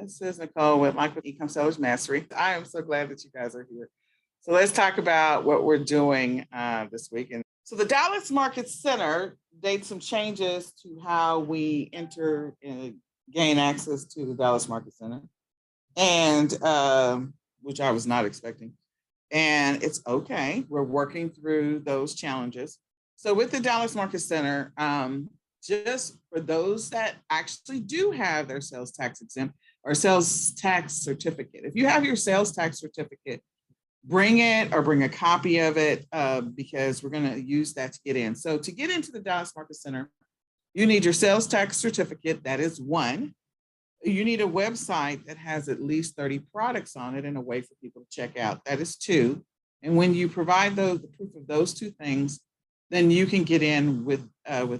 This is Nicole with Michael eCom Sellers Mastery. I am so glad that you guys are here. So let's talk about what we're doing this week. And so the Dallas Market Center made some changes to how we enter and gain access to the Dallas Market Center, and which I was not expecting. And it's okay. We're working through those challenges. So with the Dallas Market Center, just for those that actually do have their sales tax exempt or sales tax certificate, if you have your sales tax certificate, bring it or bring a copy of it because we're going to use that to get in. So to get into the Dallas Market Center, you need your sales tax certificate. That is one. You need a website that has at least 30 products on it and a way for people to check out. That is two. And when you provide the proof of those two things, then you can get in with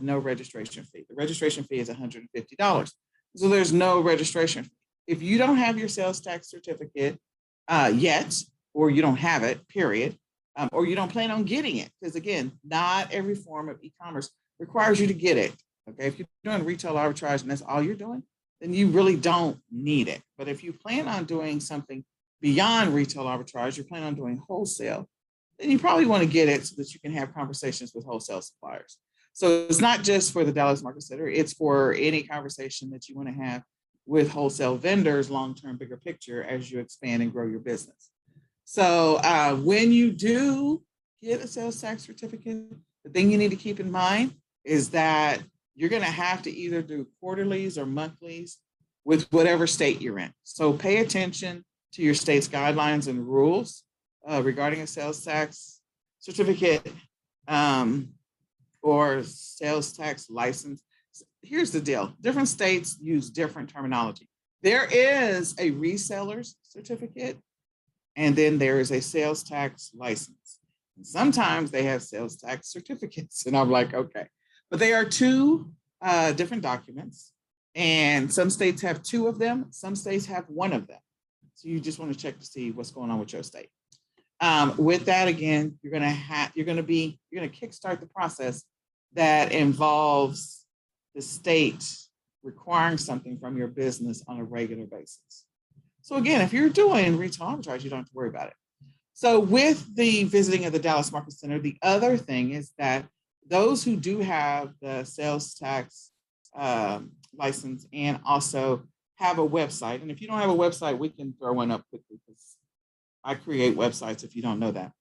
no registration fee. The registration fee is $150. So there's no registration fee. If you don't have your sales tax certificate yet, or you don't have it, period, or you don't plan on getting it, because again, not every form of e-commerce requires you to get it. Okay, if you're doing retail arbitrage and that's all you're doing, then you really don't need it. But if you plan on doing something beyond retail arbitrage, you plan on doing wholesale, then you probably want to get it so that you can have conversations with wholesale suppliers. So it's not just for the Dallas Market Center, it's for any conversation that you want to have with wholesale vendors, long-term, bigger picture as you expand and grow your business. So when you do get a sales tax certificate, the thing you need to keep in mind is that you're going to have to either do quarterlies or monthlies with whatever state you're in. So pay attention to your state's guidelines and rules regarding a sales tax certificate or sales tax license. Here's the deal. Different states use different terminology. There is a reseller's certificate, and then there is a sales tax license. And sometimes they have sales tax certificates, and I'm like, okay. But they are two different documents, and some states have two of them. Some states have one of them. So you just want to check to see what's going on with your state. With that, again, you're going to kickstart the process that involves the state requiring something from your business on a regular basis. So again, if you're doing retail arbitrage, you don't have to worry about it. So with the visiting of the Dallas Market Center, the other thing is that those who do have the sales tax license and also have a website, and if you don't have a website, we can throw one up quickly because I create websites, if you don't know that,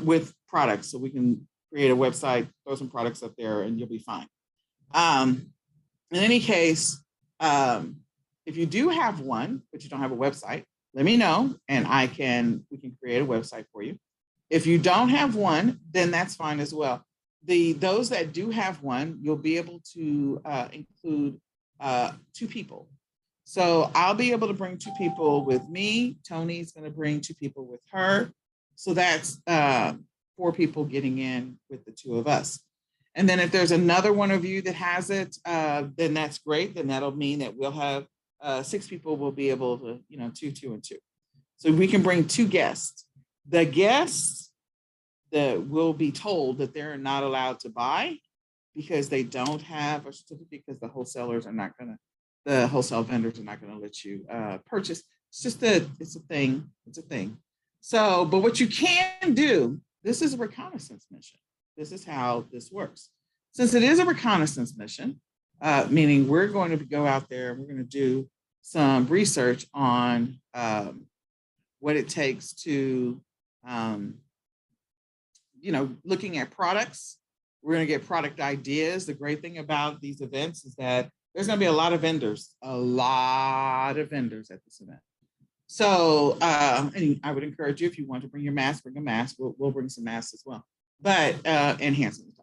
with products. So we can create a website, throw some products up there, and you'll be fine. In any case, if you do have one, but you don't have a website, let me know, and we can create a website for you. If you don't have one, then that's fine as well. Those that do have one, you'll be able to include two people. So I'll be able to bring two people with me. Tony's going to bring two people with her. So that's 4 people getting in with the two of us. And then if there's another one of you that has it, then that's great. Then that'll mean that we'll have 6 people will be able to, 2 and 2. So we can bring 2 guests. The guests that will be told that they're not allowed to buy because they don't have a certificate, because the wholesale vendors are not going to let you purchase. It's a thing. So, but what you can do, this is a reconnaissance mission. This is how this works. Since it is a reconnaissance mission, meaning we're going to go out there and we're going to do some research on what it takes to, looking at products. We're going to get product ideas. The great thing about these events is that there's going to be a lot of vendors at this event. So, and I would encourage you, if you want to bring your mask, bring a mask. We'll bring some masks as well. But and hand sanitizer,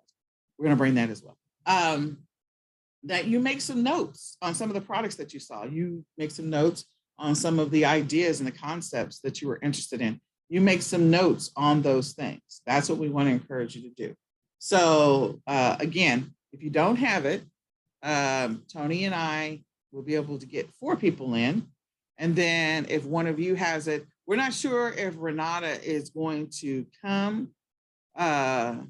we're going to bring that as well. That you make some notes on some of the products that you saw. You make some notes on some of the ideas and the concepts that you were interested in. You make some notes on those things. That's what we want to encourage you to do. So again, if you don't have it, Tony and I will be able to get 4 people in. And then if one of you has it, we're not sure if Renata is going to come. So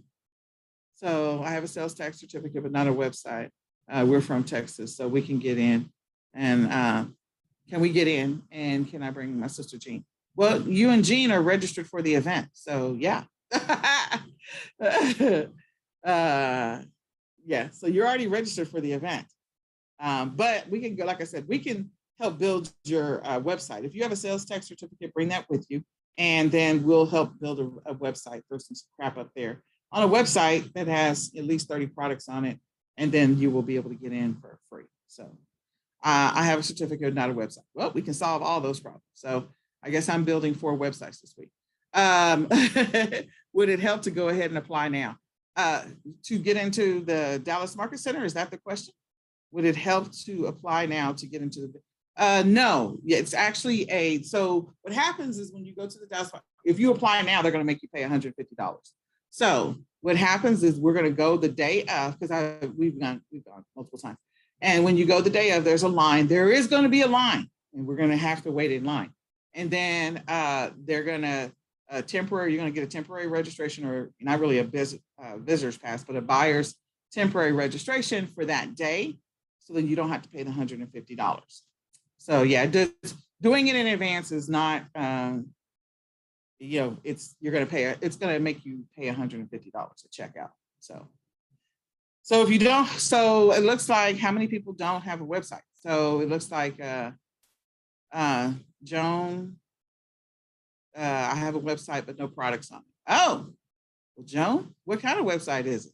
I have a sales tax certificate, but not a website. We're from Texas, so we can get in and can we get in? And can I bring my sister Jean? Well, you and Jean are registered for the event. So yeah. Yeah, so you're already registered for the event. But we can go, like I said, we can help build your website. If you have a sales tax certificate, bring that with you. And then we'll help build a website. Throw some crap up there on a website that has at least 30 products on it. And then you will be able to get in for free. So I have a certificate, not a website. Well, we can solve all those problems. So I guess I'm building 4 websites this week. Would it help to go ahead and apply now? To get into the Dallas Market Center? Is that the question? Would it help to apply now to get into the, no, it's actually so what happens is when you go to the Dallas, if you apply now, they're going to make you pay $150. So what happens is we're going to go the day of, because we've gone multiple times. And when you go the day of, there's a line. There is going to be a line, and we're going to have to wait in line. And then they're going to you're going to get a temporary registration, or not really a visitor's pass, but a buyer's temporary registration for that day. So then you don't have to pay the $150. So yeah, doing it in advance is not, you're going to pay, it's going to make you pay $150 to check out. So if you don't, so it looks like how many people don't have a website? So it looks like Joan, I have a website, but no products on it. Oh, well, Joan, what kind of website is it?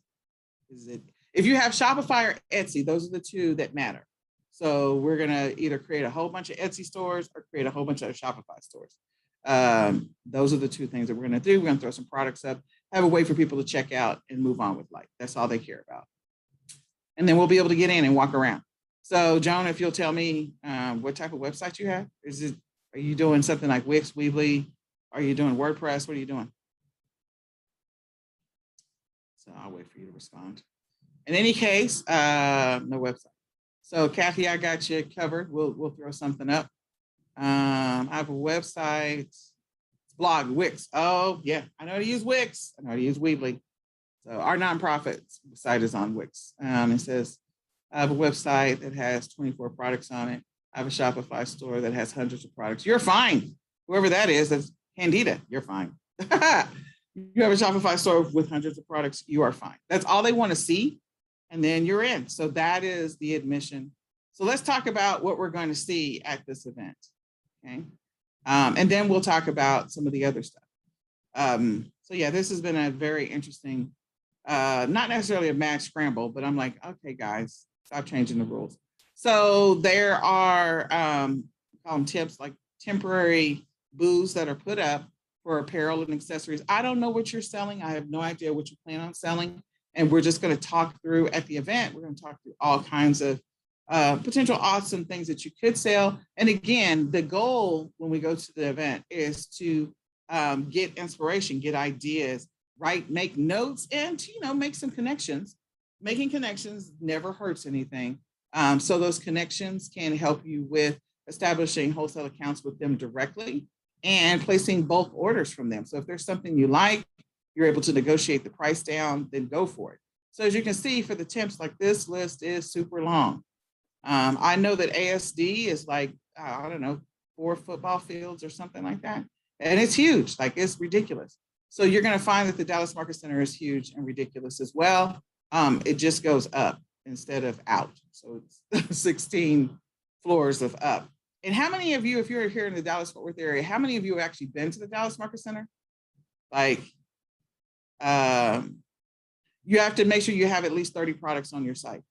Is it, if you have Shopify or Etsy, those are the 2 that matter. So we're going to either create a whole bunch of Etsy stores or create a whole bunch of Shopify stores. Those are the 2 things that we're going to do. We're going to throw some products up, have a way for people to check out and move on with life. That's all they care about. And then we'll be able to get in and walk around. So Joan, if you'll tell me what type of website you have, are you doing something like Wix, Weebly? Are you doing WordPress? What are you doing? So I'll wait for you to respond. In any case, no website. So Kathy, I got you covered. We'll throw something up. I have a website, blog, Wix. Oh yeah, I know how to use Wix. I know how to use Weebly. So our nonprofit site is on Wix. It says, I have a website that has 24 products on it. I have a Shopify store that has hundreds of products. You're fine. Whoever that is, that's Candida, you're fine. You have a Shopify store with hundreds of products, you are fine. That's all they want to see, and then you're in. So that is the admission. So let's talk about what we're going to see at this event, okay? And then we'll talk about some of the other stuff. So yeah, this has been a very interesting, not necessarily a mad scramble, but I'm like, okay, guys, stop changing the rules. So there are, call them tips, like temporary booths that are put up for apparel and accessories. I don't know what you're selling. I have no idea what you plan on selling. And we're just going to talk through at the event. We're going to talk through all kinds of potential awesome things that you could sell. And again, the goal when we go to the event is to get inspiration, get ideas, make notes, and make some connections. Making connections never hurts anything. So those connections can help you with establishing wholesale accounts with them directly and placing bulk orders from them. So if there's something you like, you're able to negotiate the price down, then go for it. So as you can see, for the temps, like, this list is super long. I know that ASD is like, I don't know, 4 football fields or something like that. And it's huge, like, it's ridiculous. So you're going to find that the Dallas Market Center is huge and ridiculous as well. It just goes up instead of out. So it's 16 floors of up. And how many of you, if you're here in the Dallas-Fort Worth area, how many of you have actually been to the Dallas Market Center? Like, you have to make sure you have at least 30 products on your site,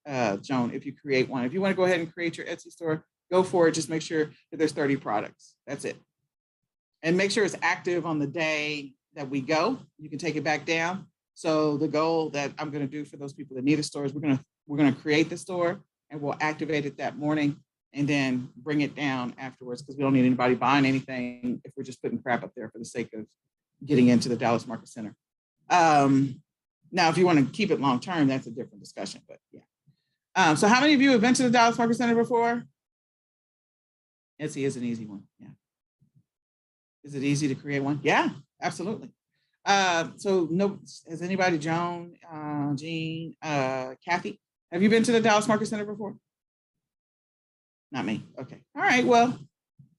Joan, if you create one. If you want to go ahead and create your Etsy store, go for it. Just make sure that there's 30 products. That's it. And make sure it's active on the day that we go. You can take it back down. So the goal that I'm going to do for those people that need a store is we're going to create the store, and we'll activate it that morning and then bring it down afterwards, because we don't need anybody buying anything if we're just putting crap up there for the sake of getting into the Dallas Market Center. Now, if you want to keep it long term, that's a different discussion, but yeah. So how many of you have been to the Dallas Market Center before? Etsy is an easy one, yeah. Is it easy to create one? Yeah, absolutely. So no, has anybody, Joan, Jean, Kathy, have you been to the Dallas Market Center before? Not me, okay. All right, well,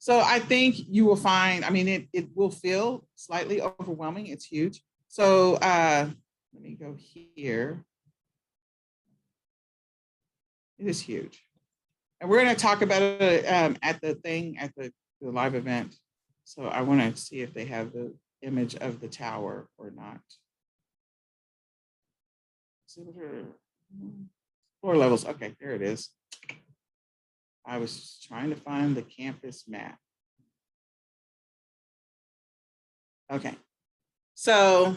So I think you will find, I mean, it will feel slightly overwhelming. It's huge. So let me go here. It is huge. And we're going to talk about it at the live event. So I want to see if they have the image of the tower or not. Floor levels. Okay, there it is. I was trying to find the campus map. Okay, so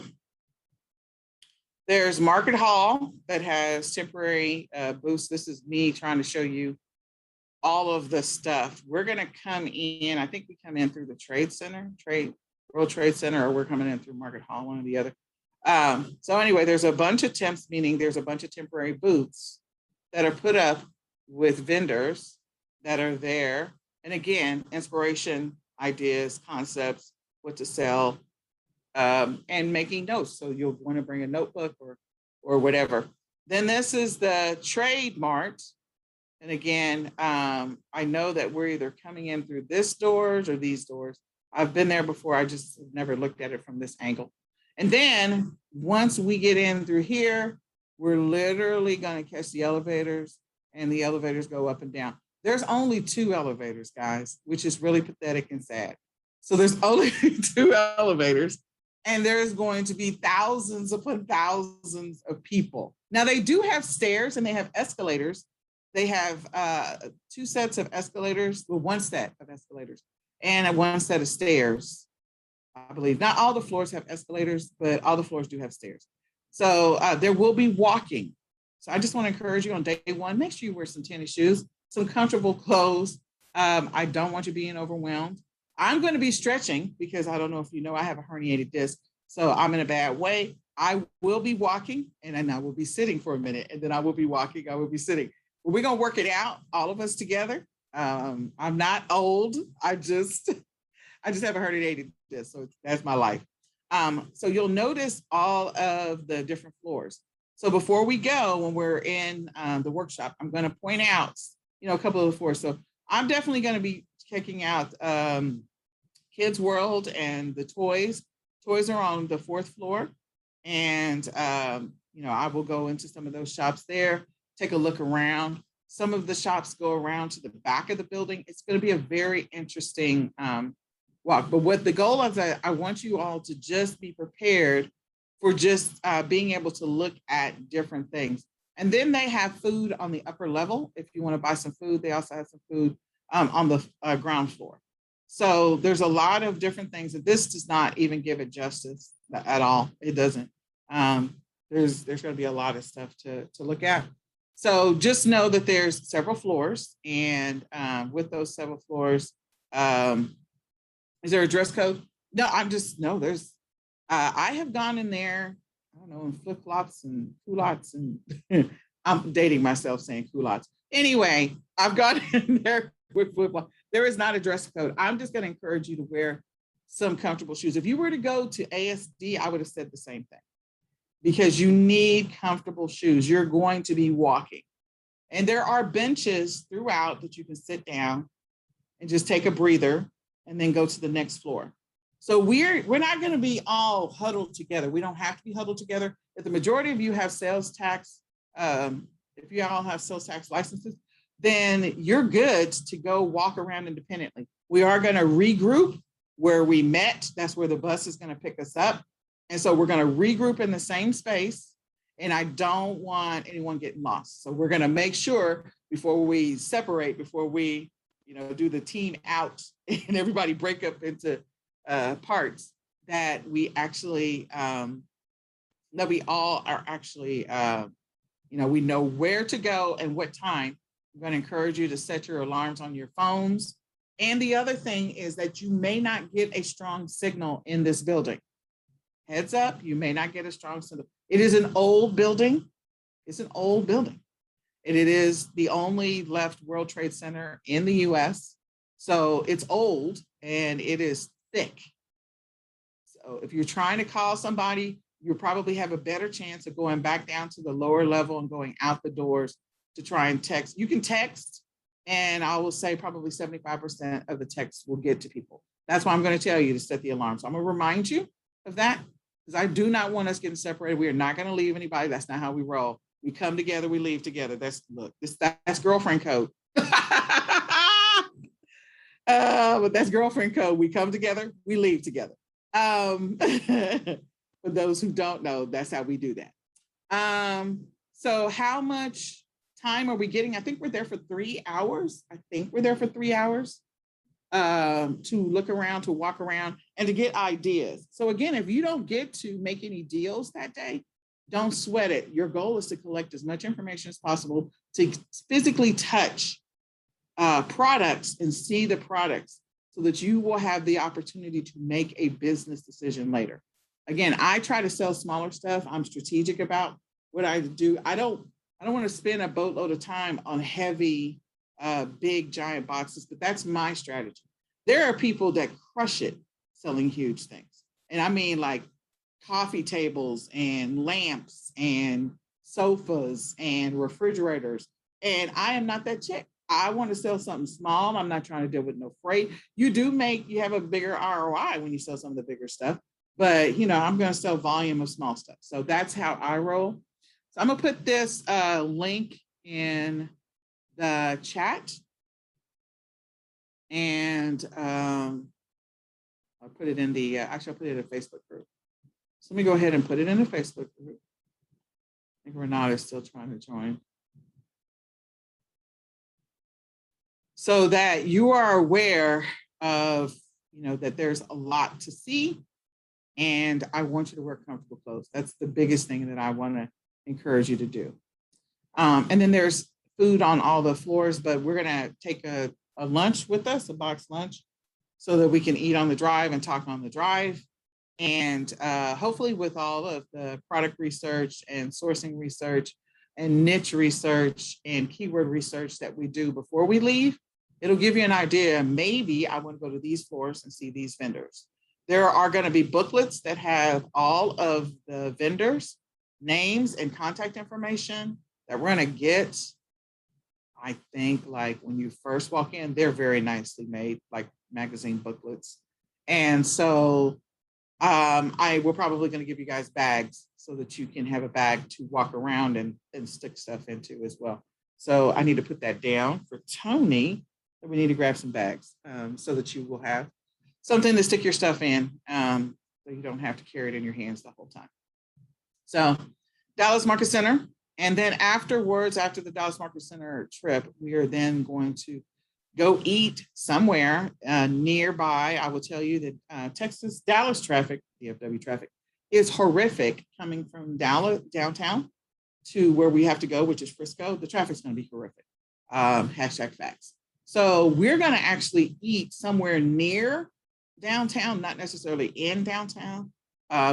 there's Market Hall that has temporary booths. This is me trying to show you all of the stuff. We're going to come in, I think we come in through the Trade Center, World Trade Center, or we're coming in through Market Hall, one or the other. So anyway, there's a bunch of temps, meaning there's a bunch of temporary booths that are put up with vendors that are there. And again, inspiration, ideas, concepts, what to sell, and making notes. So you'll want to bring a notebook or whatever. Then this is the Trade Mart. And again, I know that we're either coming in through this doors or these doors. I've been there before. I just never looked at it from this angle. And then once we get in through here, we're literally going to catch the elevators, and the elevators go up and down. There's only 2 elevators, guys, which is really pathetic and sad. So there's only 2 elevators, and there's going to be thousands upon thousands of people. Now they do have stairs and they have escalators. They have 2 sets of escalators, well, 1 set of escalators and 1 set of stairs. I believe not all the floors have escalators, but all the floors do have stairs. So there will be walking. So I just want to encourage you on day 1, make sure you wear some tennis shoes, some comfortable clothes. I don't want you being overwhelmed. I'm going to be stretching because I don't know if you know, I have a herniated disc. So I'm in a bad way. I will be walking, and then I will be sitting for a minute, and then I will be walking, I will be sitting. We're going to work it out, all of us together. I'm not old. I just have a herniated disc, so that's my life. So you'll notice all of the different floors. So before we go, when we're in the workshop, I'm going to point out, a couple of the floors. So I'm definitely going to be checking out Kids World and the toys. Toys are on the 4th floor, and I will go into some of those shops there, take a look around. Some of the shops go around to the back of the building. It's going to be a very interesting walk. But what the goal is, I want you all to just be prepared for just being able to look at different things. And then they have food on the upper level. If you want to buy some food, they also have some food on the ground floor. So there's a lot of different things that this does not even give it justice at all. It doesn't. There's going to be a lot of stuff to look at. So just know that there's several floors, and with those several floors, is there a dress code? No, there's, I have gone in there, I don't know, in flip-flops and culottes, and I'm dating myself saying culottes. Anyway, I've gone in there with flip-flops. There is not a dress code. I'm just going to encourage you to wear some comfortable shoes. If you were to go to ASD, I would have said the same thing, because you need comfortable shoes. You're going to be walking. And there are benches throughout that you can sit down and just take a breather and then go to the next floor. So we're not going to be all huddled together. We don't have to be huddled together. If the majority of you have sales tax, if you all have sales tax licenses, then you're good to go walk around independently. We are going to regroup where we met. That's where the bus is going to pick us up. And so we're going to regroup in the same space. And I don't want anyone getting lost. So we're going to make sure before we separate, before we, do the team out and everybody break up into parts, that we actually, that we all are actually, we know where to go and what time. I'm going to encourage you to set your alarms on your phones. And the other thing is that you may not get a strong signal in this building. Heads up, you may not get a strong signal. It is an old building. It's an old building. And it is the only left World Trade Center in the US. So it's old and it is thick. So if you're trying to call somebody, you probably have a better chance of going back down to the lower level and going out the doors to try and text. You can text, And I will say probably 75% of the text will get to people. That's why I'm going to tell you to set the alarm. So I'm going to remind you of that because I do not want us getting separated. We are not going to leave anybody. That's not how we roll. We come together, we leave together. That's girlfriend code. But that's girlfriend code. We come together, we leave together. For those who don't know, that's how we do that. So how much time are we getting? I think we're there for 3 hours. To look around, to walk around, and to get ideas. So again, if you don't get to make any deals that day, don't sweat it. Your goal is to collect as much information as possible to physically touch products and see the products so that you will have the opportunity to make a business decision later. Again, I try to sell smaller stuff. I'm strategic about what I do. I don't want to spend a boatload of time on heavy, big, giant boxes, but that's my strategy. There are people that crush it selling huge things. And I mean like coffee tables and lamps and sofas and refrigerators. And I am not that chick. I want to sell something small. I'm not trying to deal with no freight. You have a bigger ROI when you sell some of the bigger stuff, but I'm going to sell volume of small stuff. So that's how I roll. So I'm going to put this link in the chat. And I'll put it in the, actually I'll put it in a Facebook group. So let me go ahead and put it in the Facebook group. I think Renata is still trying to join. So that you are aware of, that there's a lot to see. And I want you to wear comfortable clothes. That's the biggest thing that I want to encourage you to do. And then there's food on all the floors, but we're going to take a lunch with us, a box lunch, so that we can eat on the drive and talk on the drive. And hopefully with all of the product research and sourcing research and niche research and keyword research that we do before we leave, it'll give you an idea. Maybe I want to go to these floors and see these vendors. There are going to be booklets that have all of the vendors, names and contact information that we're going to get. I think like when you first walk in, they're very nicely made, like magazine booklets. And so we're probably going to give you guys bags so that you can have a bag to walk around and stick stuff into as well. So I need to put that down for Tony. That we need to grab some bags so that you will have something to stick your stuff in so you don't have to carry it in your hands the whole time. So Dallas Market Center. And then afterwards, after the Dallas Market Center trip, we are then going to go eat somewhere nearby. I will tell you that Dallas traffic, DFW traffic, is horrific coming from Dallas downtown to where we have to go, which is Frisco. The traffic's going to be horrific. Hashtag facts. So we're going to actually eat somewhere near downtown, not necessarily in downtown.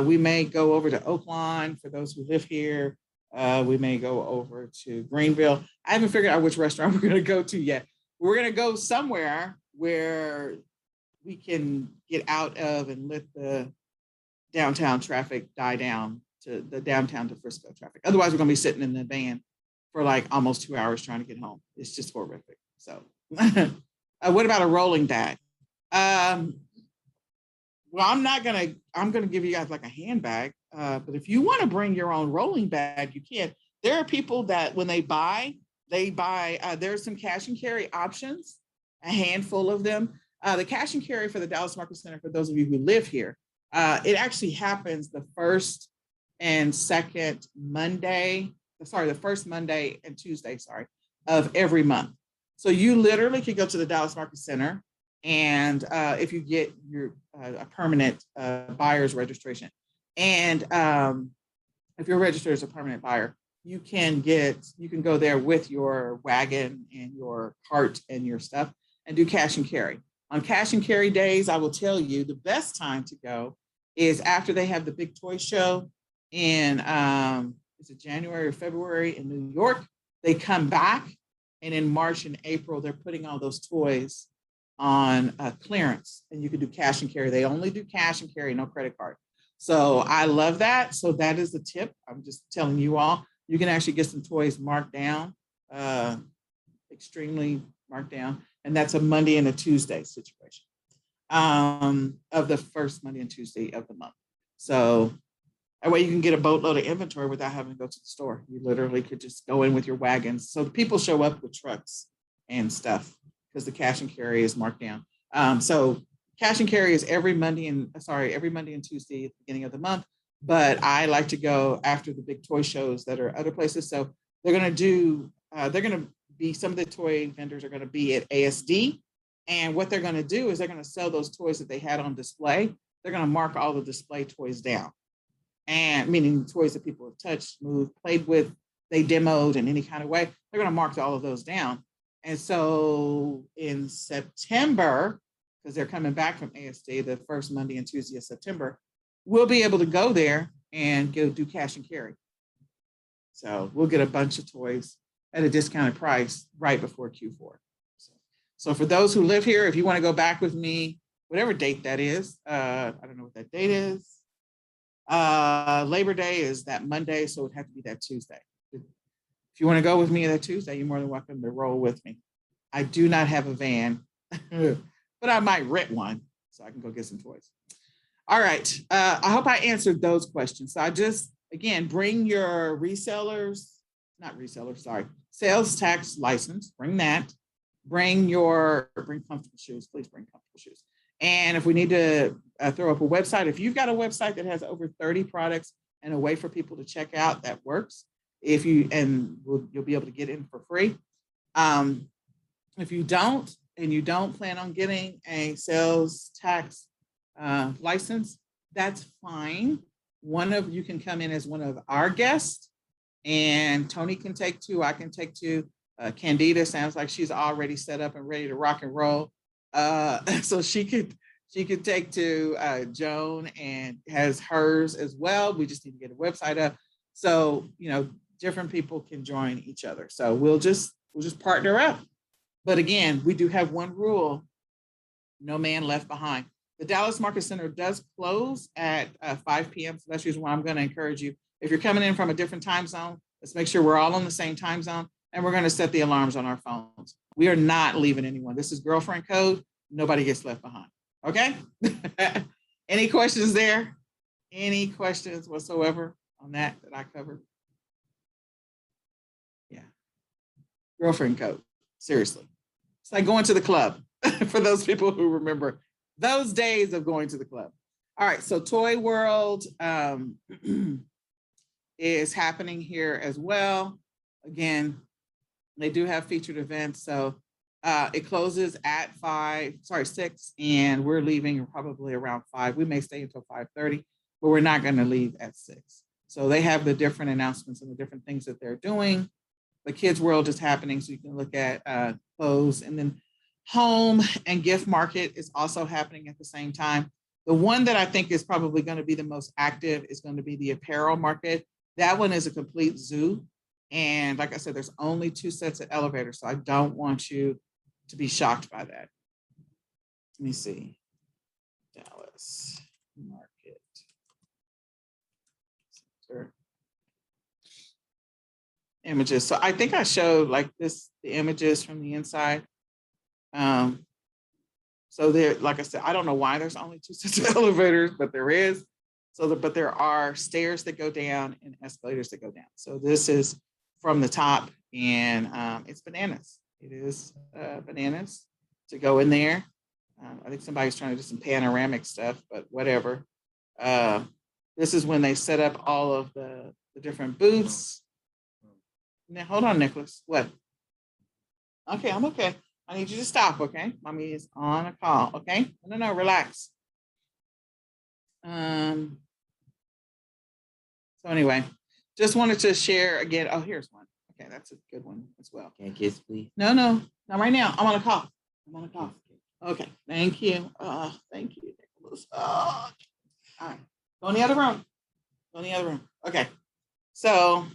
We may go over to Oaklawn for those who live here. We may go over to Greenville. I haven't figured out which restaurant we're going to go to yet. We're going to go somewhere where we can get out of and let the downtown traffic die down to the downtown to Frisco traffic. Otherwise, we're going to be sitting in the van for like almost 2 hours trying to get home. It's just horrific. So what about a rolling bag? Well, I'm going to give you guys like a handbag. But if you want to bring your own rolling bag, you can. There are people that when they buy, there's some cash and carry options, a handful of them. The cash and carry for the Dallas Market Center, for those of you who live here, it actually happens the first and Tuesday, of every month. So you literally could go to the Dallas Market Center, and if you get your a permanent buyer's registration, and if you're registered as a permanent buyer, you can go there with your wagon and your cart and your stuff and do cash and carry. On cash and carry days, I will tell you the best time to go is after they have the big toy show in is it January or February in New York. They come back, and in March and April, they're putting all those toys on clearance, and you can do cash and carry. They only do cash and carry, no credit card. So I love that. So that is the tip. I'm just telling you all, you can actually get some toys marked down extremely marked down, and that's a Monday and a Tuesday situation of the first Monday and Tuesday of the month. So that way you can get a boatload of inventory without having to go to the store. You literally could just go in with your wagons. So people show up with trucks and stuff because the cash and carry is marked down. So cash and carry is every Monday and Tuesday at the beginning of the month. But I like to go after the big toy shows that are other places. So they're going to be, some of the toy vendors are going to be at ASD. And what they're going to do is they're going to sell those toys that they had on display. They're going to mark all the display toys down. And meaning toys that people have touched, moved, played with, they demoed in any kind of way. They're going to mark all of those down. And so in September, because they're coming back from ASD, the first Monday and Tuesday of September, we'll be able to go there and go do cash and carry. So we'll get a bunch of toys at a discounted price right before Q4. So for those who live here, if you want to go back with me, whatever date that is, I don't know what that date is. Labor Day is that Monday, so it would have to be that Tuesday. If you want to go with me that Tuesday, you're more than welcome to roll with me. I do not have a van, but I might rent one so I can go get some toys. All right. I hope I answered those questions. So I just, again, bring your sales tax license, bring that. Bring comfortable shoes, please bring comfortable shoes. And if we need to throw up a website, if you've got a website that has over 30 products and a way for people to check out, that works. You'll be able to get in for free. If you don't, and you don't plan on getting a sales tax license, that's fine. You can come in as one of our guests, and Tony can take two, I can take two. Candida sounds like she's already set up and ready to rock and roll. So she could take to Joan and has hers as well. We just need to get a website up. So, different people can join each other. So we'll just partner up. But again, we do have one rule: no man left behind. The Dallas Market Center does close at 5 p.m. So that's the reason why I'm going to encourage you. If you're coming in from a different time zone, let's make sure we're all on the same time zone. And we're going to set the alarms on our phones. We are not leaving anyone. This is girlfriend code. Nobody gets left behind. Okay? Any questions there? Any questions whatsoever on that I covered? Yeah. Girlfriend code. Seriously. It's like going to the club for those people who remember those days of going to the club. All right. So Toy World is happening here as well. Again, they do have featured events. So it closes at 6, and we're leaving probably around 5. We may stay until 5:30, but we're not going to leave at 6. So they have the different announcements and the different things that they're doing. The Kids World is happening, so you can look at clothes. And then Home and Gift Market is also happening at the same time. The one that I think is probably going to be the most active is going to be the apparel market. That one is a complete zoo. And like I said, there's only 2 sets of elevators, so I don't want you to be shocked by that. Let me see. Dallas Market Center. Images. So I think I showed like this, the images from the inside. So there, like I said, I don't know why there's only 2 sets of elevators, but there is. But there are stairs that go down and escalators that go down. So this is from the top, and it's bananas. It is bananas to go in there. I think somebody's trying to do some panoramic stuff, but whatever. This is when they set up all of the different booths. Now, hold on, Nicholas. What? Okay, I'm okay. I need you to stop, okay? Mommy is on a call, okay? No, relax. So anyway, just wanted to share again. Oh, here's one. Okay, that's a good one as well. Can I kiss, please? No, not right now. I'm on a call. Okay, thank you. Thank you, Nicholas. All right, go in the other room. Okay, so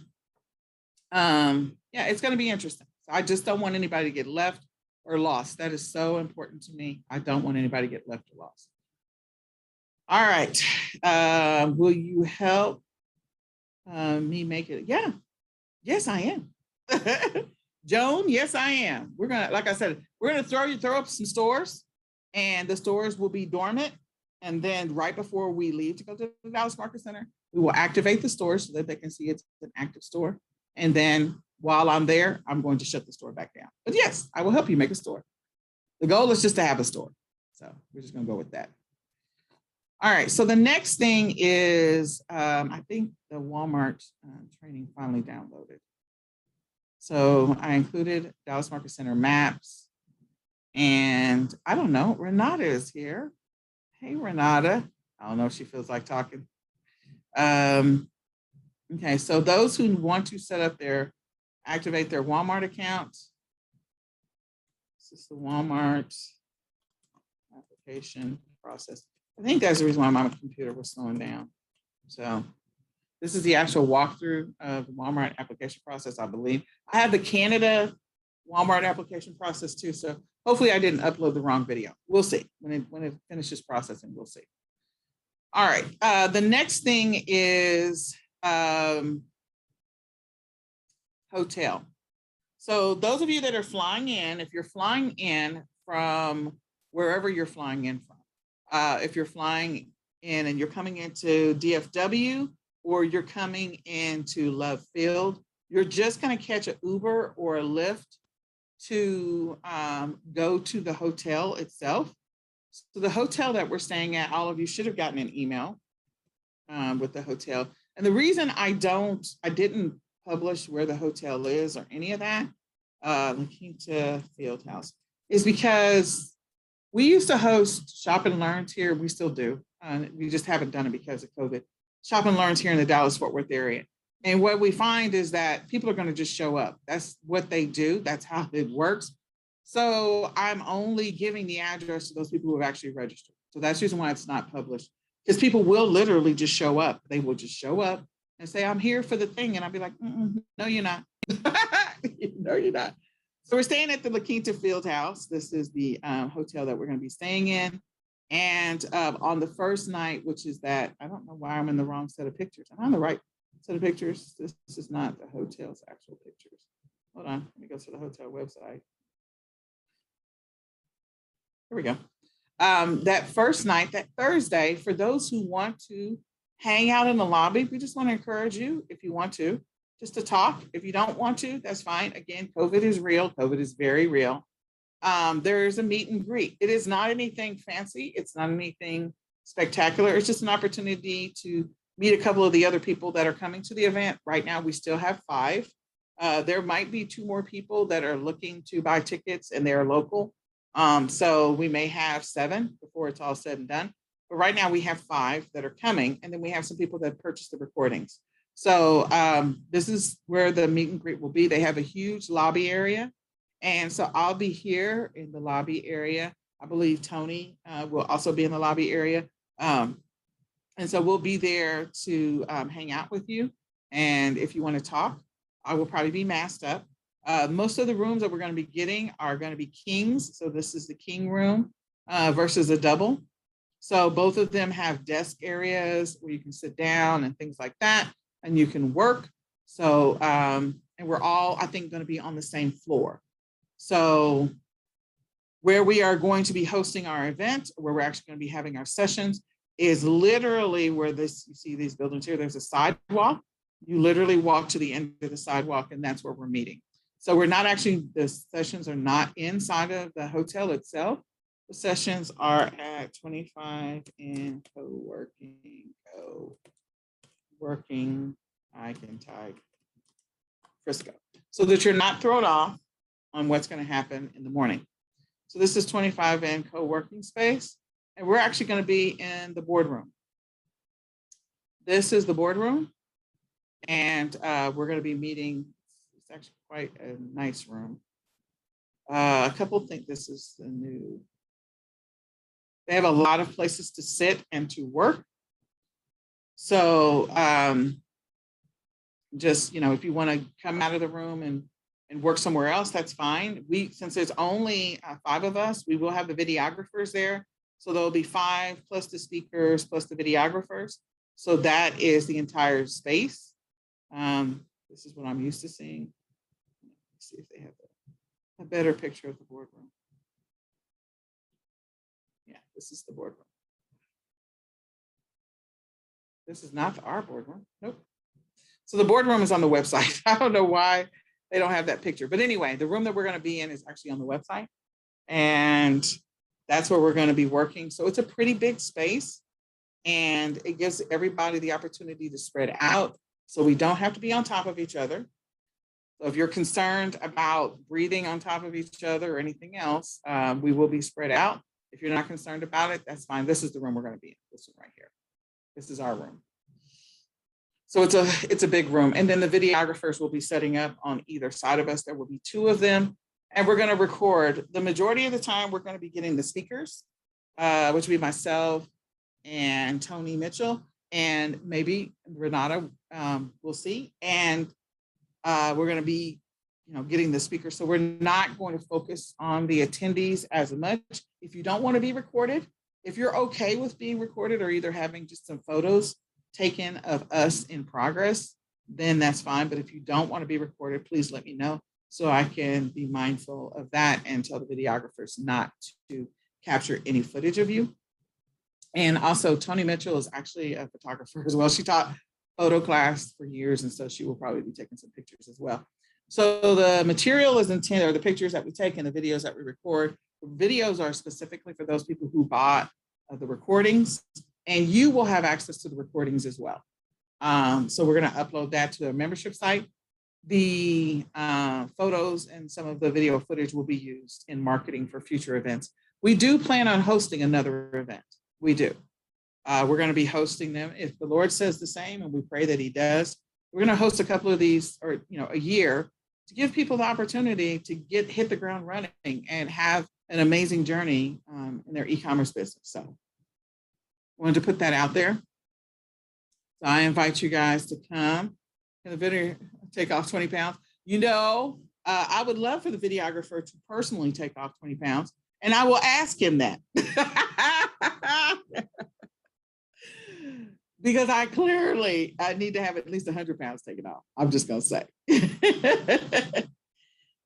yeah, it's going to be interesting. So I just don't want anybody to get left or lost. That is so important to me. I don't want anybody to get left or lost. All right. Will you help me make it? Yeah. Yes, I am. Joan, yes, I am. We're gonna, like I said, we're gonna throw up some stores, and the stores will be dormant. And then right before we leave to go to the Dallas Market Center, we will activate the stores so that they can see it's an active store. And then while I'm there, I'm going to shut the store back down. But yes, I will help you make a store. The goal is just to have a store. So we're just gonna go with that. All right, so the next thing is, I think the Walmart training finally downloaded. So I included Dallas Market Center maps. And I don't know, Renata is here. Hey, Renata. I don't know if she feels like talking. Okay, so those who want to set up activate their Walmart account. This is the Walmart application process. I think that's the reason why my computer was slowing down. So this is the actual walkthrough of the Walmart application process, I believe. I have the Canada Walmart application process too. So hopefully I didn't upload the wrong video. We'll see. When it finishes processing, we'll see. All right. The next thing is hotel. So those of you that are flying in, if you're flying in from wherever you're flying in from, if you're flying in and you're coming into DFW, or you're coming into Love Field, you're just going to catch an Uber or a Lyft to go to the hotel itself. So the hotel that we're staying at, all of you should have gotten an email with the hotel. And the reason I didn't publish where the hotel is or any of that, La Quinta Fieldhouse, is because we used to host Shop and Learns here. We still do. We just haven't done it because of COVID. Shop and Learns here in the Dallas-Fort Worth area. And what we find is that people are going to just show up. That's what they do. That's how it works. So I'm only giving the address to those people who have actually registered. So that's the reason why it's not published. Because people will literally just show up. They will just show up and say, I'm here for the thing. And I'll be like, no, you're not. No, you're not. So we're staying at the La Quinta Fieldhouse. This is the hotel that we're going to be staying in. And on the first night, which is that, I don't know why I'm in the wrong set of pictures. I'm on the right set of pictures. This is not the hotel's actual pictures. Hold on, let me go to the hotel website. Here we go. That first night, that Thursday, for those who want to hang out in the lobby, we just want to encourage you, if you want to, just to talk. If you don't want to, that's fine. Again, COVID is real. COVID is very real. There's a meet and greet. It is not anything fancy. It's not anything spectacular. It's just an opportunity to meet a couple of the other people that are coming to the event. Right now, we still have 5. There might be 2 more people that are looking to buy tickets and they're local. So we may have 7 before it's all said and done. But right now we have 5 that are coming. And then we have some people that purchased the recordings. So this is where the meet and greet will be. They have a huge lobby area. And so I'll be here in the lobby area. I believe Tony will also be in the lobby area. And so we'll be there to hang out with you. And if you want to talk, I will probably be masked up. Most of the rooms that we're going to be getting are going to be kings. So this is the king room versus a double. So both of them have desk areas where you can sit down and things like that, and you can work. So, and we're all, I think, going to be on the same floor. So where we are going to be hosting our event, where we're actually going to be having our sessions, is literally where you see these buildings here. There's a sidewalk. You literally walk to the end of the sidewalk, and that's where we're meeting. So we're not actually, the sessions are not inside of the hotel itself. The sessions are at 25 in co-working, I can type Frisco, so that you're not thrown off on what's going to happen in the morning. So this is 25 in co-working space, and we're actually going to be in the boardroom. This is the boardroom, and we're going to be meeting. It's actually quite a nice room. A couple think this is the new. They have a lot of places to sit and to work. So just, if you want to come out of the room and work somewhere else, that's fine. Since there's only 5 of us, we will have the videographers there. So there'll be 5 plus the speakers plus the videographers. So that is the entire space. This is what I'm used to seeing. me see if they have a better picture of the boardroom. Yeah, this is the boardroom. This is not our boardroom. Nope. So the boardroom is on the website. I don't know why they don't have that picture. But anyway, the room that we're going to be in is actually on the website. And that's where we're going to be working. So it's a pretty big space. And it gives everybody the opportunity to spread out. So we don't have to be on top of each other. So if you're concerned about breathing on top of each other or anything else, we will be spread out. If you're not concerned about it, that's fine. This is the room we're going to be in. This one right here. This is our room. So it's a big room. And then the videographers will be setting up on either side of us. There will be 2 of them. And we're going to record. The majority of the time, we're going to be getting the speakers, which will be myself and Tony Mitchell, and maybe Renata, we'll see. And we're going to be, getting the speakers. So we're not going to focus on the attendees as much. If you don't want to be recorded, if you're okay with being recorded or either having just some photos taken of us in progress, then that's fine. But if you don't want to be recorded, please let me know so I can be mindful of that and tell the videographers not to capture any footage of you. And also Tony Mitchell is actually a photographer as well. She taught photo class for years, and so she will probably be taking some pictures as well. So the material is intended, or the pictures that we take and the videos that we record, the videos are specifically for those people who bought the recordings, and you will have access to the recordings as well. So we're going to upload that to a membership site. The photos and some of the video footage will be used in marketing for future events. We do plan on hosting another event. We do. We're going to be hosting them if the Lord says the same, and we pray that He does. We're going to host a couple of these, or a year, to give people the opportunity to hit the ground running and have an amazing journey in their e-commerce business. So I wanted to put that out there. So I invite you guys to come. Can the video take off 20 pounds? I would love for the videographer to personally take off 20 pounds, and I will ask him that. Because I need to have at least 100 pounds taken off. I'm just going to say.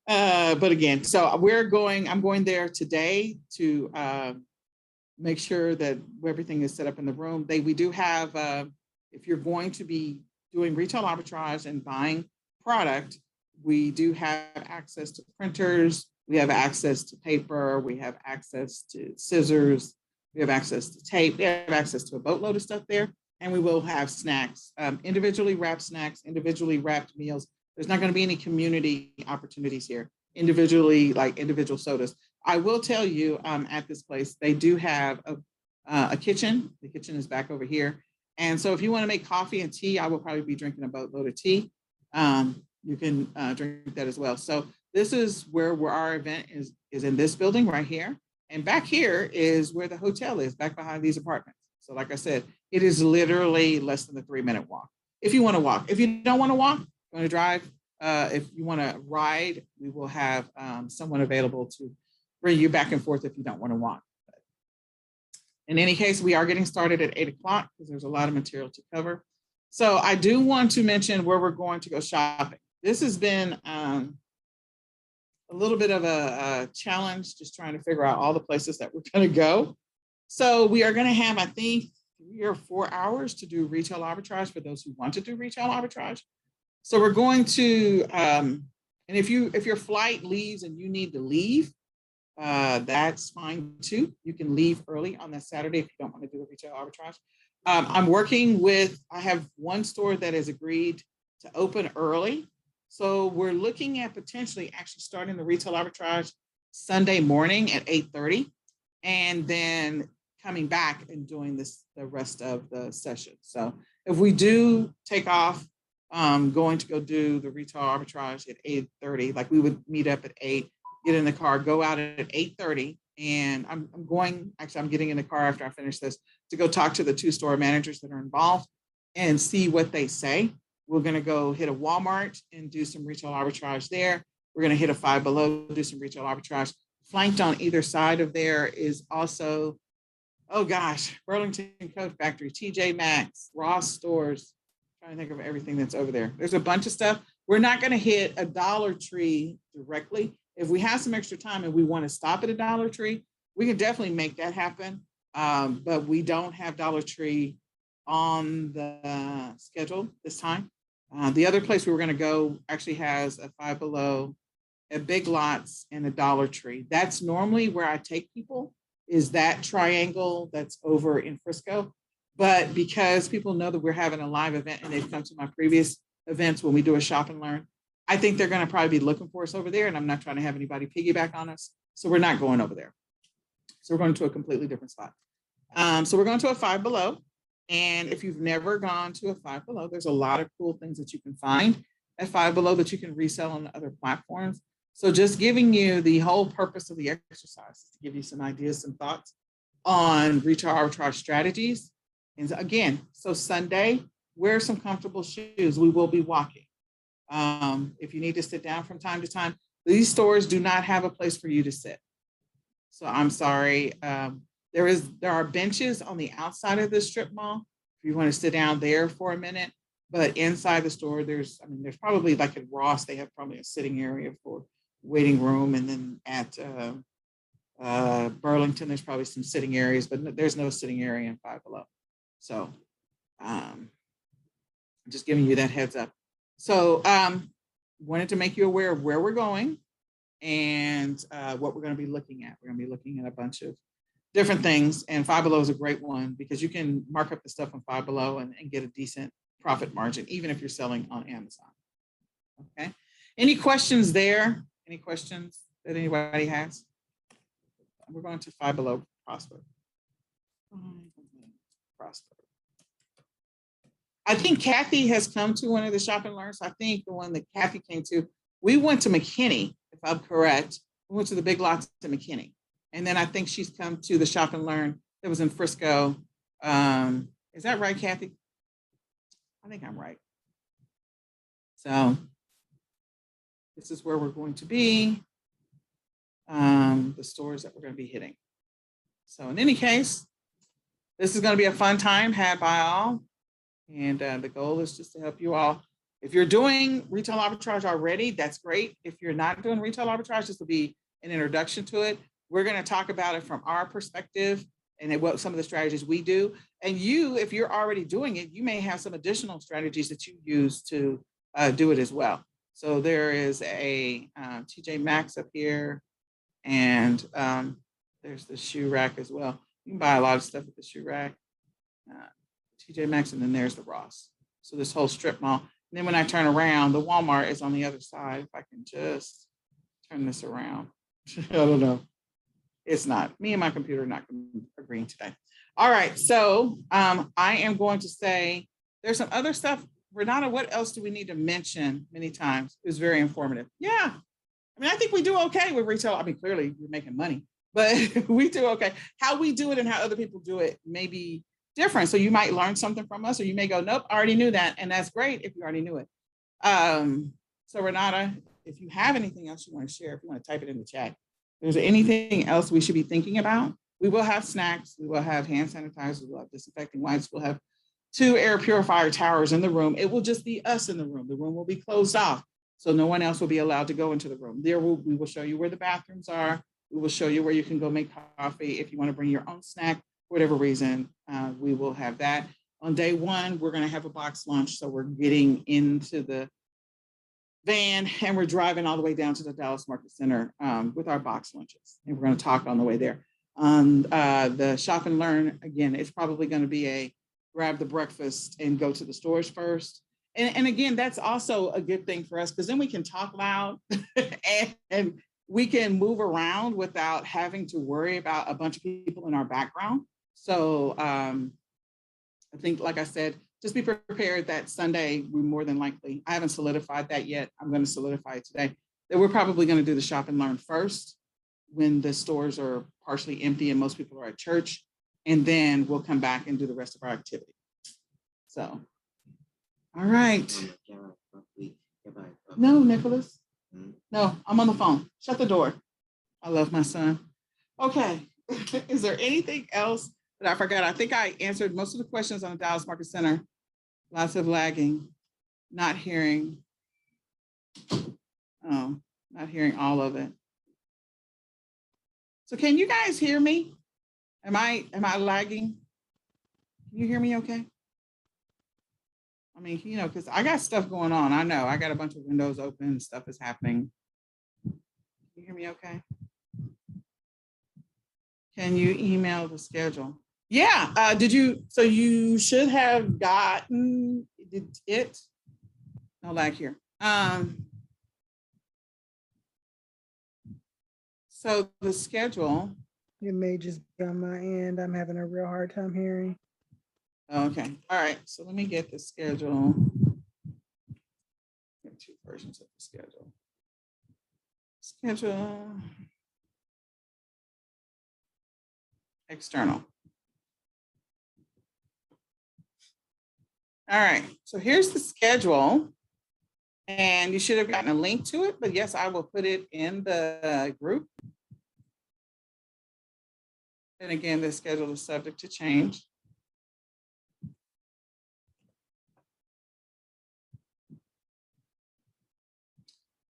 But again, so I'm going there today to make sure that everything is set up in the room. We do have, if you're going to be doing retail arbitrage and buying product, we do have access to printers. We have access to paper. We have access to scissors. We have access to tape. We have access to a boatload of stuff there. And we will have snacks, individually wrapped snacks, individually wrapped meals. There's not going to be any community opportunities here, individual sodas. I will tell you at this place, they do have a kitchen. The kitchen is back over here. And so if you want to make coffee and tea, I will probably be drinking a boatload of tea. You can drink that as well. So this is where our event is in this building right here. And back here is where the hotel is, back behind these apartments. So like I said, it is literally less than a 3-minute walk. If you want to walk, if you don't want to walk, you want to drive, if you want to ride, we will have someone available to bring you back and forth if you don't want to walk. But in any case, we are getting started at 8 o'clock because there's a lot of material to cover. So I do want to mention where we're going to go shopping. This has been a little bit of a challenge, just trying to figure out all the places that we're going to go. So we are going to have, I think, 3 or 4 hours to do retail arbitrage for those who want to do retail arbitrage. So we're going to, and if your flight leaves and you need to leave, that's fine too. You can leave early on that Saturday if you don't want to do a retail arbitrage. I have one store that has agreed to open early. So we're looking at potentially actually starting the retail arbitrage Sunday morning at 8:30, and then coming back and doing the rest of the session. So if we do take off, going to go do the retail arbitrage at 8:30, like we would meet up at 8, get in the car, go out at 8:30, and I'm getting in the car after I finish this to go talk to the 2 store managers that are involved and see what they say. We're going to go hit a Walmart and do some retail arbitrage there. We're going to hit a Five Below, do some retail arbitrage. Flanked on either side of there is also, Burlington Coat Factory, TJ Maxx, Ross stores. I'm trying to think of everything that's over there. There's a bunch of stuff. We're not going to hit a Dollar Tree directly. If we have some extra time and we want to stop at a Dollar Tree, we can definitely make that happen. But we don't have Dollar Tree on the schedule this time. The other place we were going to go actually has a Five Below, a Big Lots, and a Dollar Tree. That's normally where I take people, is that triangle that's over in Frisco. But because people know that we're having a live event and they've come to my previous events when we do a shop and learn, I think they're going to probably be looking for us over there, and I'm not trying to have anybody piggyback on us. So we're not going over there. So we're going to a completely different spot. So we're going to a Five Below. And if you've never gone to a Five Below, there's a lot of cool things that you can find at Five Below that you can resell on other platforms. So just giving you the whole purpose of the exercise is to give you some ideas, some thoughts on retail arbitrage strategies. And again, so Sunday, wear some comfortable shoes. We will be walking. If you need to sit down from time to time, these stores do not have a place for you to sit. So I'm sorry. There are benches on the outside of the strip mall if you want to sit down there for a minute. But inside the store, there's probably, like at Ross, they have probably a sitting area for waiting room, and then at Burlington, there's probably some sitting areas, but there's no sitting area in Five Below. So just giving you that heads up. So wanted to make you aware of where we're going and what we're going to be looking at. We're going to be looking at a bunch of different things, and Five Below is a great one because you can mark up the stuff on Five Below and get a decent profit margin, even if you're selling on Amazon. Okay. Any questions there? Any questions that anybody has? We're going to Five Below Prosper. I think Kathy has come to one of the shop and learns. I think the one that Kathy came to, we went to McKinney, if I'm correct. We went to the Big Lots to McKinney. And then I think she's come to the shop and learn that was in Frisco. Is that right, Kathy? I think I'm right. So this is where we're going to be, the stores that we're going to be hitting. So in any case, this is going to be a fun time had by all. And the goal is just to help you all. If you're doing retail arbitrage already, that's great. If you're not doing retail arbitrage, this will be an introduction to it. We're going to talk about it from our perspective and what some of the strategies we do. And you, if you're already doing it, you may have some additional strategies that you use to do it as well. So there is a TJ Maxx up here, and there's the shoe rack as well. You can buy a lot of stuff at the shoe rack, TJ Maxx, and then there's the Ross. So this whole strip mall. And then when I turn around, the Walmart is on the other side. If I can just turn this around. I don't know. It's not. Me and my computer are not agreeing today. All right. So I am going to say there's some other stuff. Renata, what else do we need to mention many times? It was very informative. Yeah. I mean, I think we do okay with retail. I mean, clearly we're making money, but we do okay. How we do it and how other people do it may be different. So you might learn something from us, or you may go, nope, I already knew that. And that's great if you already knew it. So Renata, if you have anything else you want to share, if you want to type it in the chat, is there anything else we should be thinking about? We will have snacks. We will have hand sanitizers. We'll have disinfecting wipes. We'll have 2 air purifier towers in the room. It will just be us in the room. The room will be closed off, so no one else will be allowed to go into the room. We will show you where the bathrooms are. We will show you where you can go make coffee. If you want to bring your own snack, for whatever reason, we will have that. On day 1, we're going to have a box lunch. So we're getting into the van and we're driving all the way down to the Dallas Market Center with our box lunches. And we're going to talk on the way there. The shop and learn, again, it's probably going to be a grab the breakfast and go to the stores first. And again, that's also a good thing for us because then we can talk loud and we can move around without having to worry about a bunch of people in our background. So I think, like I said, just be prepared that Sunday, we more than likely, I haven't solidified that yet. I'm going to solidify it today, that we're probably going to do the shop and learn first when the stores are partially empty and most people are at church. And then we'll come back and do the rest of our activity. So, all right. No, Nicholas. No, I'm on the phone. Shut the door. I love my son. Okay. Is there anything else that I forgot? I think I answered most of the questions on the Dallas Market Center. Lots of lagging, not hearing. Oh, not hearing all of it. So can you guys hear me? Am I lagging? Can you hear me okay? I mean, because I got stuff going on. I know I got a bunch of windows open, stuff is happening. Can you hear me okay? Can you email the schedule? Yeah, so you should have gotten it. No lag here. So the schedule. It may just be on my end. I'm having a real hard time hearing. Okay, all right, so let me get the schedule. There are two versions of the schedule. Schedule. External. All right, so here's the schedule. And you should have gotten a link to it, but yes, I will put it in the group. And again, the schedule is subject to change.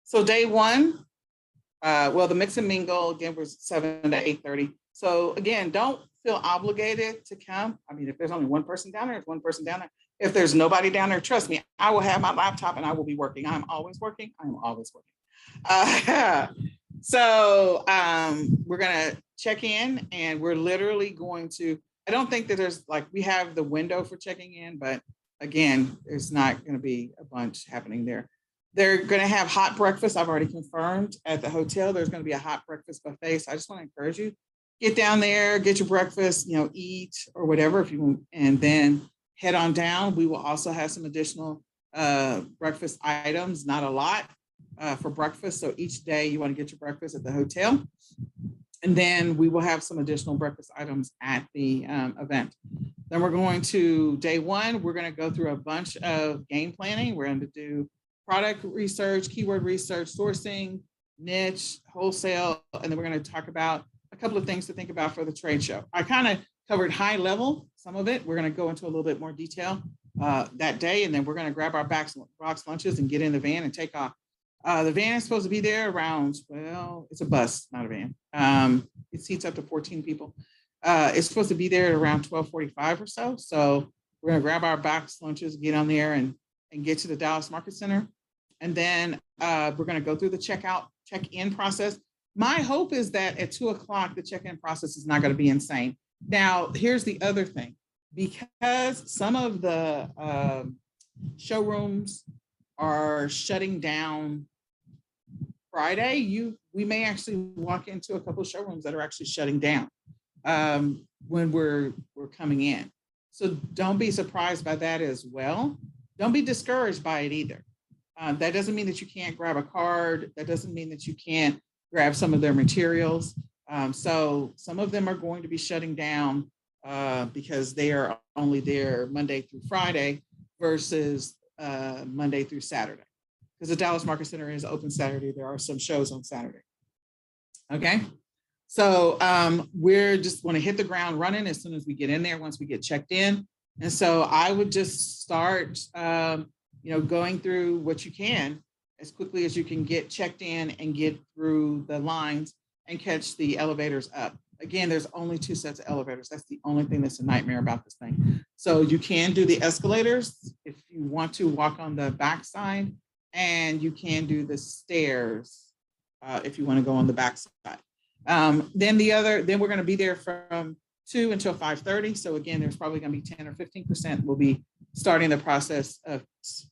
So day one, well, the mix and mingle again was 7 to 8:30. So again, don't feel obligated to come. I mean, if there's only one person down there, it's one person down there. If there's nobody down there, trust me, I will have my laptop and I will be working. I'm always working. I'm always working. So we're gonna check in, and we're literally going to. I don't think that there's we have the window for checking in, but again, there's not going to be a bunch happening there. They're going to have hot breakfast. I've already confirmed at the hotel. There's going to be a hot breakfast buffet. So I just want to encourage you, get down there, get your breakfast, eat or whatever if you want, and then head on down. We will also have some additional breakfast items, not a lot for breakfast. So each day you want to get your breakfast at the hotel. And then we will have some additional breakfast items at the event. Then we're going to day one. We're going to go through a bunch of game planning. We're going to do product research, keyword research, sourcing, niche, wholesale, and then we're going to talk about a couple of things to think about for the trade show. I kind of covered high level, some of it. We're going to go into a little bit more detail that day, and then we're going to grab our box lunches and get in the van and take off. The van is supposed to be there around, well, it's a bus, not a van. It seats up to 14 people. It's supposed to be there at around 12:45 or so. So we're going to grab our box lunches, get on there and get to the Dallas Market Center. And then we're going to go through the check-in process. My hope is that at 2:00, the check-in process is not going to be insane. Now, here's the other thing. Because some of the showrooms are shutting down Friday, we may actually walk into a couple of showrooms that are actually shutting down when we're coming in. So don't be surprised by that as well. Don't be discouraged by it either. That doesn't mean that you can't grab a card. That doesn't mean that you can't grab some of their materials. So some of them are going to be shutting down because they are only there Monday through Friday versus Monday through Saturday. Because the Dallas Market Center is open Saturday. There are some shows on Saturday. Okay. So we're just want to hit the ground running as soon as we get in there, once we get checked in. And so I would just start, going through what you can as quickly as you can get checked in and get through the lines and catch the elevators up. Again, there's only 2 sets of elevators. That's the only thing that's a nightmare about this thing. So you can do the escalators if you want to walk on the backside, and you can do the stairs if you want to go on the backside. Then we're going to be there from 2 until 5:30. So again, there's probably going to be 10 or 15% will be starting the process of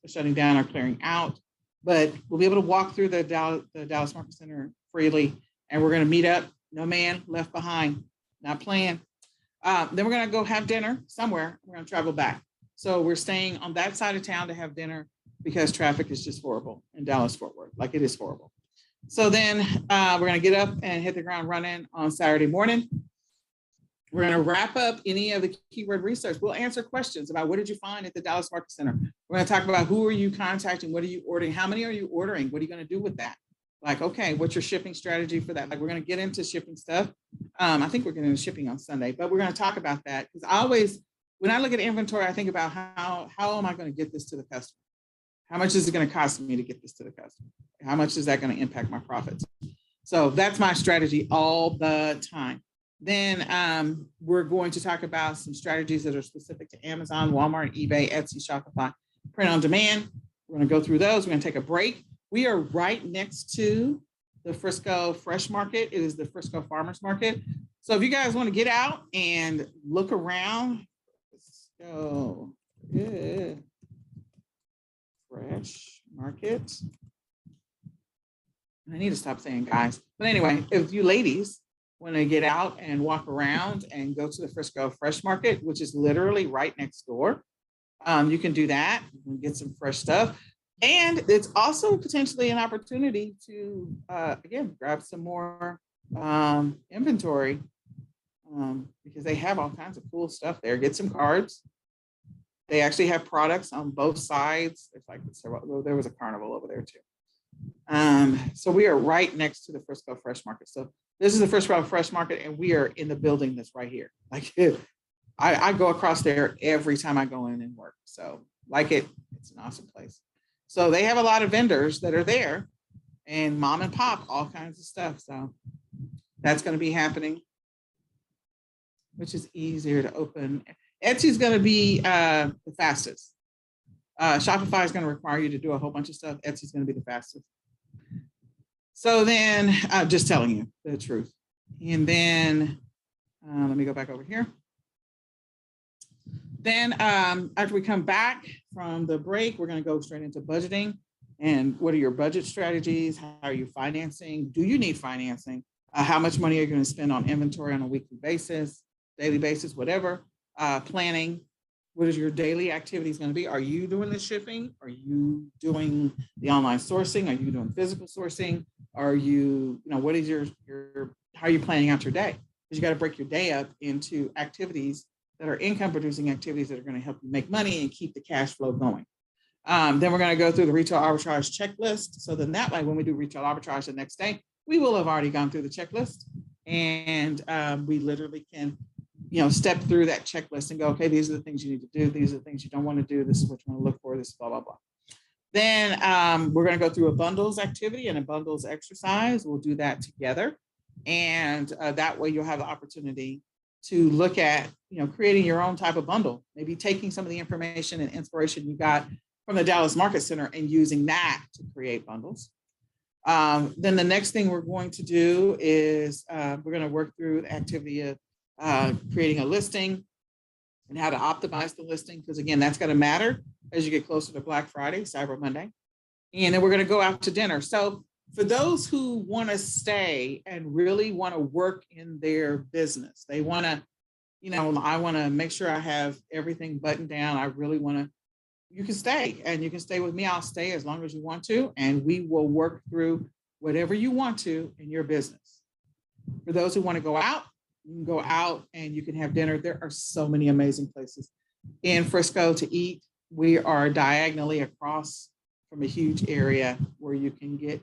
shutting down or clearing out. But we'll be able to walk through the Dallas Market Center freely, and we're going to meet up. No man left behind. Not playing. Then we're going to go have dinner somewhere. We're going to travel back. So we're staying on that side of town to have dinner because traffic is just horrible in Dallas-Fort Worth. Like, it is horrible. So then we're going to get up and hit the ground running on Saturday morning. We're going to wrap up any of the keyword research. We'll answer questions about what did you find at the Dallas Market Center. We're going to talk about who are you contacting? What are you ordering? How many are you ordering? What are you going to do with that? Like, okay, what's your shipping strategy for that? Like, we're going to get into shipping stuff. I think we're getting into shipping on Sunday, but we're going to talk about that because when I look at inventory, I think about how am I going to get this to the customer? How much is it going to cost me to get this to the customer? How much is that going to impact my profits? So that's my strategy all the time. Then we're going to talk about some strategies that are specific to Amazon, Walmart, eBay, Etsy, Shopify, print on demand. We're going to go through those. We're going to take a break. We are right next to the Frisco Fresh Market. It is the Frisco Farmers Market. So if you guys want to get out and look around, Frisco Fresh Market. I need to stop saying guys. But anyway, if you ladies want to get out and walk around and go to the Frisco Fresh Market, which is literally right next door, you can do that and get some fresh stuff. And it's also potentially an opportunity to, again, grab some more inventory because they have all kinds of cool stuff there. Get some cards. They actually have products on both sides. It's like there was a carnival over there too. So we are right next to the Frisco Fresh Market. So this is the Frisco Fresh Market, and we are in the building that's right here. Like I go across there every time I go in and work. So like it's an awesome place. So they have a lot of vendors that are there, and mom and pop, all kinds of stuff. So that's going to be happening, which is easier to open. Etsy is going to be the fastest. Shopify is going to require you to do a whole bunch of stuff. Etsy is going to be the fastest. So then, just telling you the truth. And then, let me go back over here. Then after we come back from the break, we're going to go straight into budgeting. And what are your budget strategies? How are you financing? Do you need financing? How much money are you going to spend on inventory on a weekly basis, daily basis, whatever? Planning. What is your daily activities going to be? Are you doing the shipping? Are you doing the online sourcing? Are you doing physical sourcing? Are you, what is your how are you planning out your day? Because you got to break your day up into activities that are income producing activities that are going to help you make money and keep the cash flow going. Then we're going to go through the retail arbitrage checklist. So then that way, when we do retail arbitrage the next day, we will have already gone through the checklist, and we literally can step through that checklist and go, okay, these are the things you need to do. These are the things you don't want to do. This is what you want to look for. This is blah, blah, blah. Then we're going to go through a bundles activity and a bundles exercise. We'll do that together. And that way you'll have the opportunity to look at, creating your own type of bundle, maybe taking some of the information and inspiration you got from the Dallas Market Center and using that to create bundles. Then the next thing we're going to do is we're going to work through the activity of creating a listing and how to optimize the listing, because again, that's going to matter as you get closer to Black Friday, Cyber Monday. And then we're going to go out to dinner. So for those who want to stay and really want to work in their business, they want to, I want to make sure I have everything buttoned down. I really want to, you can stay, and you can stay with me. I'll stay as long as you want to, and we will work through whatever you want to in your business. For those who want to go out, you can go out and you can have dinner. There are so many amazing places in Frisco to eat. We are diagonally across from a huge area where you can get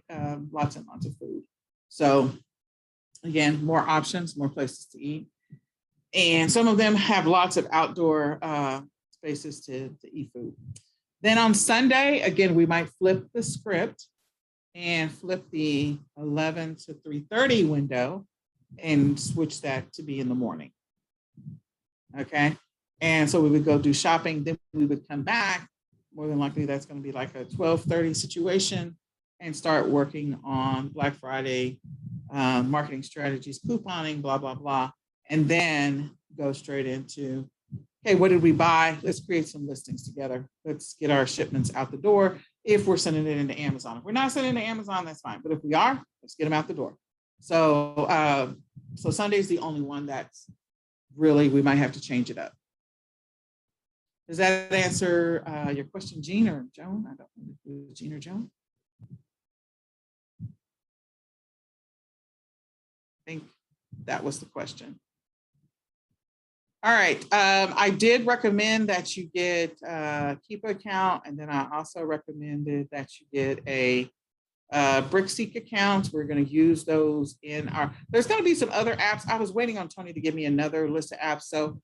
lots and lots of food. So again, more options, more places to eat. And some of them have lots of outdoor spaces to eat food. Then on Sunday, again, we might flip the script and flip the 11 to 3:30 window and switch that to be in the morning. Okay. And so we would go do shopping. Then we would come back. More than likely, that's going to be like a 12:30 situation, and start working on Black Friday marketing strategies, couponing, blah, blah, blah. And then go straight into, okay, what did we buy? Let's create some listings together. Let's get our shipments out the door. If we're sending it into Amazon, if we're not sending it to Amazon, that's fine. But if we are, let's get them out the door. So, so Sunday's the only one that's really, we might have to change it up. Does that answer your question, Jean or Joan? I don't know if it was Jean or Joan. I think that was the question. All right. I did recommend that you get a Keep account, and then I also recommended that you get a BrickSeek account. We're going to use those in our, there's going to be some other apps. I was waiting on Tony to give me another list of apps. So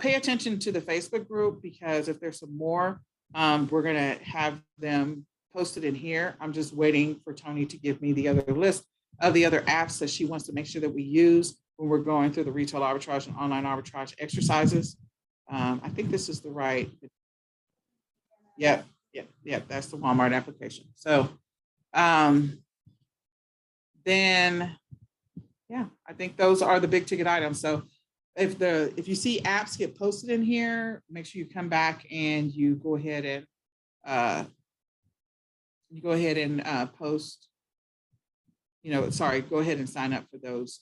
pay attention to the Facebook group, because if there's some more We're gonna have them posted in here. I'm just waiting for Tony to give me the other list of the other apps that she wants to make sure that we use when we're going through the retail arbitrage and online arbitrage exercises. I think this is the right. Yep, yep, that's the Walmart application. So then, yeah, I think those are the big ticket items. So if you see apps get posted in here, make sure you come back and you go ahead and post, go ahead and sign up for those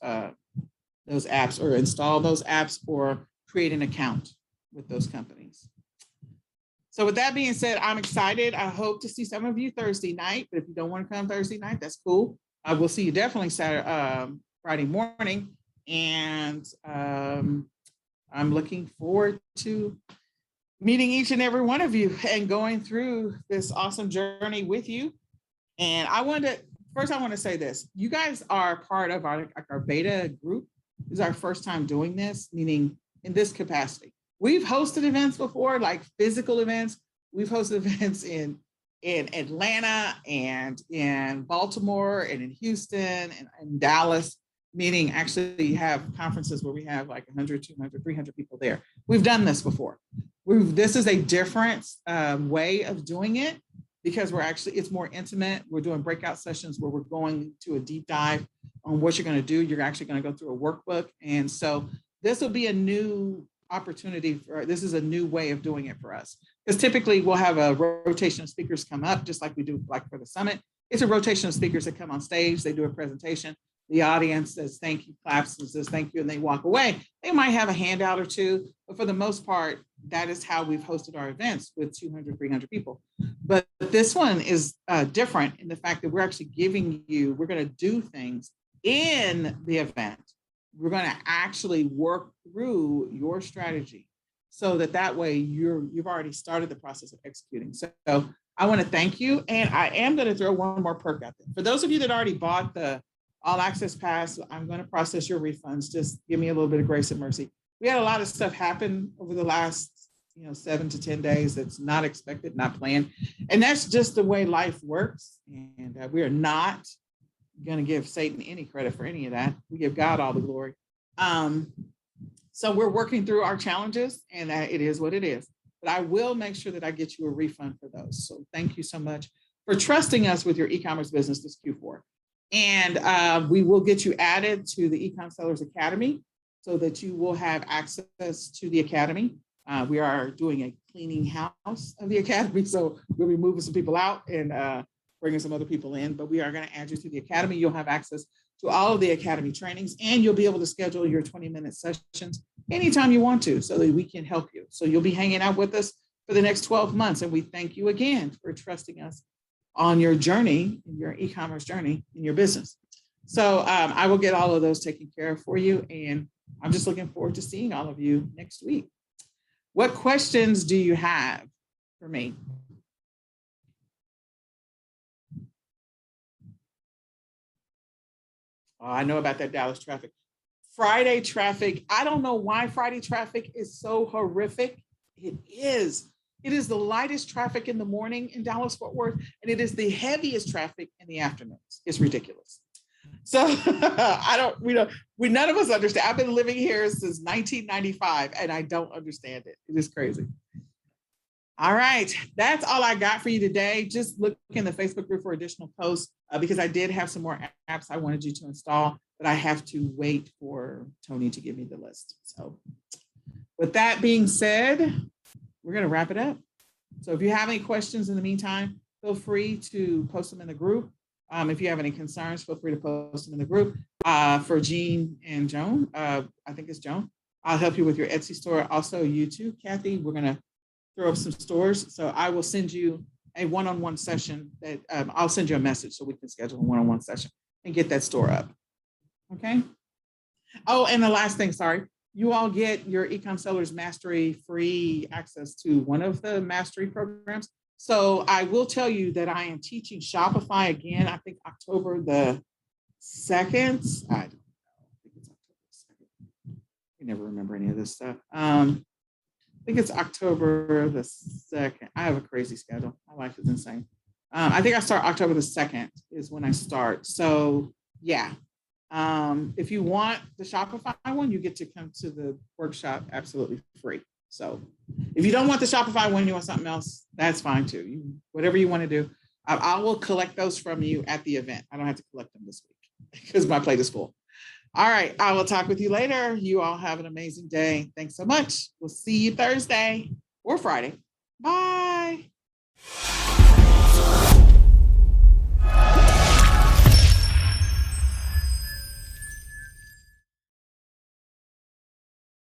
apps, or install those apps, or create an account with those companies. So with that being said, I'm excited. I hope to see some of you Thursday night, but if you don't want to come Thursday night, that's cool. I will see you definitely Friday morning. And I'm looking forward to meeting each and every one of you and going through this awesome journey with you. And I want to say this. You guys are part of our beta group. This is our first time doing this, meaning in this capacity. We've hosted events before, like physical events. We've hosted events in Atlanta and in Baltimore and in Houston and in Dallas, meaning actually have conferences where we have like 100, 200, 300 people there. We've done this before. This is a different way of doing it, because it's more intimate. We're doing breakout sessions where we're going to a deep dive on what you're going to do. You're actually going to go through a workbook. And so this will be a new opportunity this is a new way of doing it for us, because typically we'll have a rotation of speakers come up, just like we do like for the summit. It's a rotation of speakers that come on stage, they do a presentation, the audience says thank you, claps and says thank you, and they walk away. They might have a handout or two, but for the most part, that is how we've hosted our events with 200, 300 people. But this one is different in the fact that we're actually we're going to do things in the event. We're going to actually work through your strategy so that way you've already started the process of executing. So I want to thank you. And I am going to throw one more perk out there. For those of you that already bought the All Access Pass, I'm going to process your refunds. Just give me a little bit of grace and mercy. We had a lot of stuff happen over the last 7 to 10 days that's not expected, not planned. And that's just the way life works. And we are not going to give Satan any credit for any of that. We give God all the glory. So we're working through our challenges, and it is what it is. But I will make sure that I get you a refund for those. So thank you so much for trusting us with your e-commerce business this Q4. And we will get you added to the eCom Sellers Academy so that you will have access to the Academy. We are doing a cleaning house of the Academy. So we'll be moving some people out and bringing some other people in, but we are going to add you to the Academy. You'll have access to all of the Academy trainings, and you'll be able to schedule your 20-minute sessions anytime you want to so that we can help you. So you'll be hanging out with us for the next 12 months. And we thank you again for trusting us on your journey, in your e-commerce journey in your business. So I will get all of those taken care of for you. And I'm just looking forward to seeing all of you next week. What questions do you have for me? Oh, I know about that Dallas traffic. Friday traffic. I don't know why Friday traffic is so horrific. It is. It is the lightest traffic in the morning in Dallas-Fort Worth, and it is the heaviest traffic in the afternoons. It's ridiculous. So none of us understand. I've been living here since 1995, and I don't understand it. It is crazy. All right, that's all I got for you today. Just look in the Facebook group for additional posts because I did have some more apps I wanted you to install, but I have to wait for Tony to give me the list. So with that being said, we're going to wrap it up. So if you have any questions in the meantime, feel free to post them in the group. If you have any concerns, feel free to post them in the group. For Jean and Joan, I think it's Joan, I'll help you with your Etsy store. Also, you too, Kathy, we're going to throw up some stores. So I will send you a one-on-one session that I'll send you a message so we can schedule a one-on-one session and get that store up. Okay. Oh, and the last thing, sorry, you all get your eCom Sellers Mastery free access to one of the mastery programs. So I will tell you that I am teaching Shopify again, I think October the 2nd. I don't know. I think it's October the 2nd. I never remember any of this stuff. think it's October the 2nd. I have a crazy schedule. My life is insane. I think I start October the 2nd is when I start. So yeah. If you want the Shopify one, you get to come to the workshop absolutely free. So if you don't want the Shopify one, you want something else, that's fine too. Whatever you want to do. I will collect those from you at the event. I don't have to collect them this week because my plate is full. All right. I will talk with you later. You all have an amazing day. Thanks so much. We'll see you Thursday or Friday. Bye.